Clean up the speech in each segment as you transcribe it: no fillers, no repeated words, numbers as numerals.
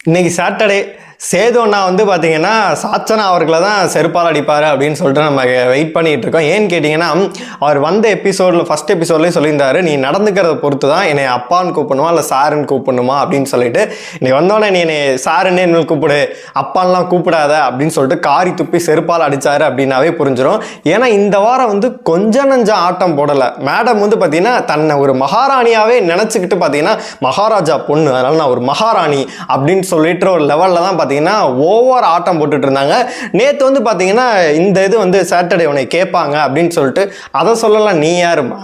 இன்னைக்கு சாட்டர்டே சேது அண்ணா வந்து பார்த்தீங்கன்னா சாச்சனா அவர்களை தான் செருப்பால் அடிப்பார் அப்படின்னு சொல்லிட்டு நம்ம வெயிட் பண்ணிகிட்டு இருக்கோம். ஏன்னு கேட்டிங்கன்னா அவர் வந்த எபிசோடில் ஃபஸ்ட் எபிசோட்லேயே சொல்லியிருந்தாரு, நீ நடந்துக்கிறத பொறுத்து தான் என்னை அப்பான்னு கூப்பிடணுமா இல்லை சாருன்னு கூப்பிடணுமா அப்படின்னு சொல்லிட்டு, நீ வந்தோடனே நீ என்னை சாருன்னு என்ன கூப்பிடு, அப்பான்லாம் கூப்பிடாத அப்படின்னு சொல்லிட்டு காரி துப்பி செருப்பால் அடித்தார் அப்படின்னாவே புரிஞ்சிடும். ஏன்னா இந்த வாரம் வந்து கொஞ்சம் நஞ்சம் ஆட்டம் போடலை. மேடம் வந்து பார்த்தீங்கன்னா தன்னை ஒரு மகாராணியாகவே நினச்சிக்கிட்டு பார்த்தீங்கன்னா மகாராஜா பொண்ணு, அதனால் நான் ஒரு மகாராணி அப்படின்னு சொல்லிட்டு ஒரு லெவலில் தான் பார்த்தீங்கன்னா ஓவர் ஆட்டம் போட்டுட்டு இருந்தாங்க. நேற்று வந்து பார்த்தீங்கன்னா இந்த இது வந்து சாட்டர்டே உன்னை கேட்பாங்க அப்படின்னு சொல்லிட்டு, அதை சொல்லலாம் நீ யாருமா,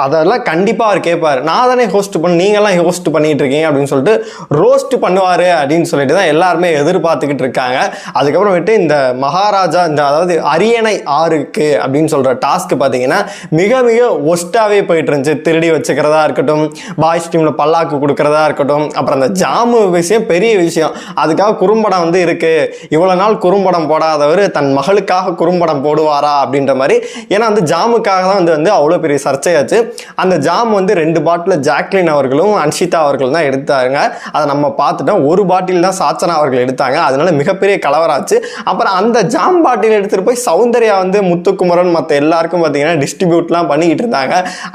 அதெல்லாம் கண்டிப்பாக அவர் கேட்பார், நான் தானே ஹோஸ்ட் பண்ண, நீங்களாம் ஹோஸ்ட் பண்ணிட்டு இருக்கீங்க அப்படின்னு சொல்லிட்டு ரோஸ்ட் பண்ணுவார் அப்படின்னு சொல்லிட்டு தான் எல்லாருமே எதிர்பார்த்துக்கிட்டு இருக்காங்க. அதுக்கப்புறமேட்டு இந்த மகாராஜா இந்த அதாவது அரியணை 6க்கு அப்படின்னு சொல்கிற டாஸ்க்கு பார்த்தீங்கன்னா மிக மிக ஒஸ்ட்டாகவே போயிட்டு இருந்துச்சு. திருடி வச்சுக்கிறதா இருக்கட்டும், பாய்ஸ் டீமில் பல்லாக்கு கொடுக்குறதா இருக்கட்டும், அப்புறம் அந்த ஜாமு விஷயம் பெரிய விஷயம். அதுக்காக குறும்படம் வந்து இருக்கு, இவ்வளவு நாள் குறும்படம் போடாதவர் தன் மகளுக்காக குறும்படம் போடுவாரா அப்படின்ற மாதிரி. ஏன்னா வந்து ஜாமுக்காக தான் வந்து அவ்வளோ பெரிய சர்ச்சையாச்சு. அந்த ஜாம் வந்து 2 பாட்டில் ஜாக்லின் அவர்களும் அன்ஷிதா அவர்களும் தான் எடுத்தாங்க. அதை நம்ம பார்த்துட்டோம். ஒரு பாட்டில் தான் சாச்சனா அவர்கள் எடுத்தாங்க. அதனால மிகப்பெரிய கலவராச்சு. அப்புறம் அந்த ஜாம் பாட்டில் எடுத்துட்டு போய் சௌந்தர்யா வந்து முத்துக்குமரன் மற்ற எல்லாருக்கும் பார்த்தீங்கன்னா டிஸ்ட்ரிபியூட்லாம் பண்ணிக்கிட்டு இருந்தாங்க.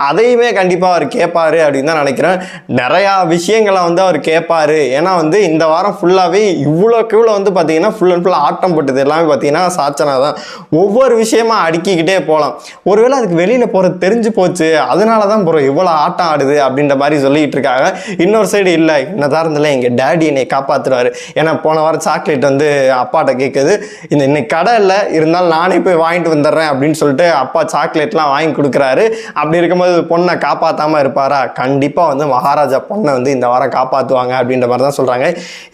அதையுமே கண்டிப்பாக அவர் கேட்பாரு அப்படின்னு தான் நினைக்கிறேன். நிறையா விஷயங்களை வந்து அவர் கேட்பாரு. ஏன்னா வந்து இந்த வாரம் ஃபுல்லாகவே இவ்வளோக்கு வந்து பார்த்தீங்கன்னா ஃபுல் அண்ட் ஃபுல்லாக ஆட்டம் போட்டது எல்லாமே பார்த்தீங்கன்னா சாச்சனா தான். ஒவ்வொரு விஷயமா அடுக்கிக்கிட்டே போகலாம். ஒருவேளை அதுக்கு வெளியில் போகிறது தெரிஞ்சு போச்சு, அதனால தான் ப்ரோ இவ்வளோ ஆட்டம் ஆடுது அப்படின்ற மாதிரி சொல்லிட்டு இருக்காங்க. இன்னொரு சைடு இல்லை, என்னதான் இருந்தாலும் எங்கள் டேடி என்னை காப்பாற்றுவார். ஏன்னா போன வாரம் சாக்லேட் வந்து அப்பாட்ட கேட்குது, இன்னைக்கு கடை இல்லை, இருந்தாலும் நானே போய் வாங்கிட்டு வந்துடுறேன் அப்படின்னு சொல்லிட்டு அப்பா சாக்லேட்லாம் வாங்கி கொடுக்குறாரு. அப்படி இருக்கும்போது பொண்ணை காப்பாற்றாமல் இருப்பாரா? கண்டிப்பாக வந்து மகாராஜா பொண்ணை வந்து இந்த வாரம் காப்பாற்றுவாங்க அப்படின்ற மாதிரி தான் சொல்கிறாங்க.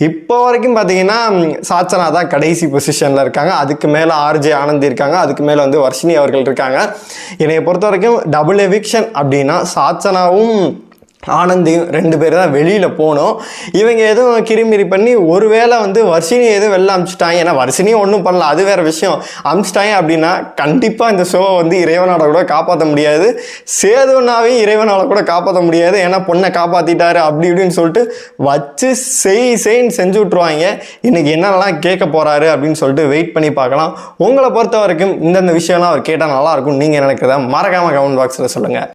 இப்போ வரைக்கும் பார்த்தீங்கன்னா சாச்சனா தான் கடைசி பொசிஷனில் இருக்காங்க. அதுக்கு மேலே ஆர்ஜே ஆனந்தி இருக்காங்க. அதுக்கு மேலே வந்து வர்ஷினி அவர்கள் இருக்காங்க. என்னை பொறுத்த வரைக்கும் டபுள் எவிக்ஷன் அப்படின்னா சாச்சனாவும் ஆனந்தியும் 2 பேர் தான் வெளியில் போகணும். இவங்க எதுவும் கிரிமிரி பண்ணி ஒருவேளை வந்து வர்ஷினி எதுவும் வெளில அமிச்சிட்டாங்க, ஏன்னா வர்ஷினியும் ஒன்றும் பண்ணல, அது வேறு விஷயம், அமிச்சிட்டாங்க அப்படின்னா கண்டிப்பாக இந்த ஷோவை வந்து இறைவனோட கூட காப்பாற்ற முடியாது. சேதுனாவையும் இறைவனோட கூட காப்பாற்ற முடியாது. ஏன்னா பொண்ணை காப்பாற்றிட்டாரு அப்படி இப்படின்னு சொல்லிட்டு வச்சு செய்ன்னு செஞ்சு விட்ருவாங்க. இன்னைக்கு என்னென்னலாம் கேட்க போகிறாரு அப்படின்னு சொல்லிட்டு வெயிட் பண்ணி பார்க்கலாம். உங்களை பொறுத்த வரைக்கும் இந்தந்த விஷயம்லாம் அவர் கேட்டால் நல்லாயிருக்கும் நீங்கள் நினைக்கிறதா மறக்காமல் கமெண்ட் பாக்ஸில் சொல்லுங்கள்.